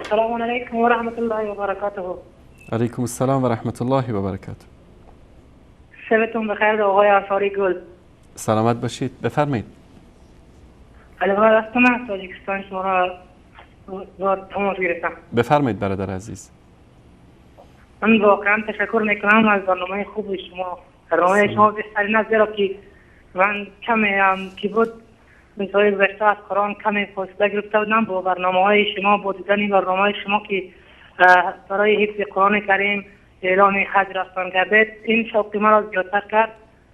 السلام علیکم و رحمت الله و برکاته. علیکم السلام و رحمت الله و برکاته. شبتون بخیر آقای انصاری گل. سلامت باشید. بفرمایید. علاوه هستم از تاجیکستان شما را با تماس گرفتم. بفرمایید برادر عزیز. من واقعا تشکر میکنم از برنامه خوب شما. برنامه شما بهترین است، زیرا که من کمی که بود مثال گذشته از قرآن کمی فاصله گرفته بودم با برنامه های شما، با دیدن برنامه های شما که برای حفظ قرآن کریم اعلام حج رفتن کردید. این شوق مرا زیادتر کرد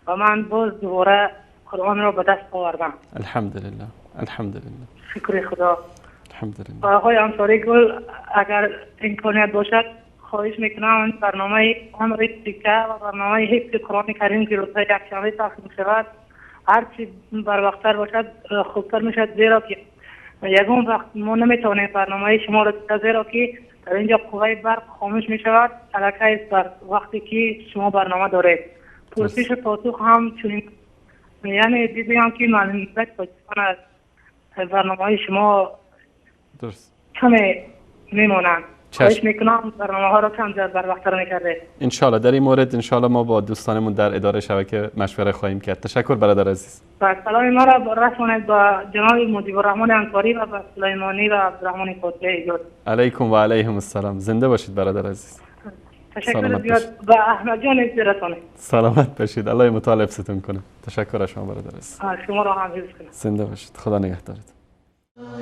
و من باز دوباره قرآن را به دست آوردم. الحمدلله. الحمدلله. شکر خدا. الحمدلله. آقای انصاری گل، اگر امکانیت باشد خواهش میکنم برنامه عمر تیکه و برنامه حفظ قرآن کریم که روزهای یکشنبه تقسیم شود هرچی بر وقتتر باشد خوبتر میشد، زیرا که یکون وقت ما نمیتونیم برنامه شما را دیده، زیرا که در اینجا قوه برق خاموش میشود الکی بر وقتی که شما برنامه دارید. پرسش پاسخ هم چنین، یعنی دیدیم که معلومات پاکستان از برنامه شما درست کمی میمونند. خواهش میکنم برنامه ها را کم زیاد بر وقت میکرده. انشالله در این مورد انشالله ما با دوستانمون در اداره شبکه مشوره خواهیم کرد. تشکر برادر عزیز. و سلام ما را رسانید با جناب مجیب الرحمن انصاری و با سلیمانی و عبدالرحمن فاطمی ایجاد. علیکم و علیهم السلام. زنده باشید برادر عزیز. تشکر زیاد و احمد جان رسانید. سلامت باشید. الله متعال حفظتون کنه. تشکر از شما برادر عزیز. شما را هم حفظ کنه. زنده باشید. خدا نگهدارتون.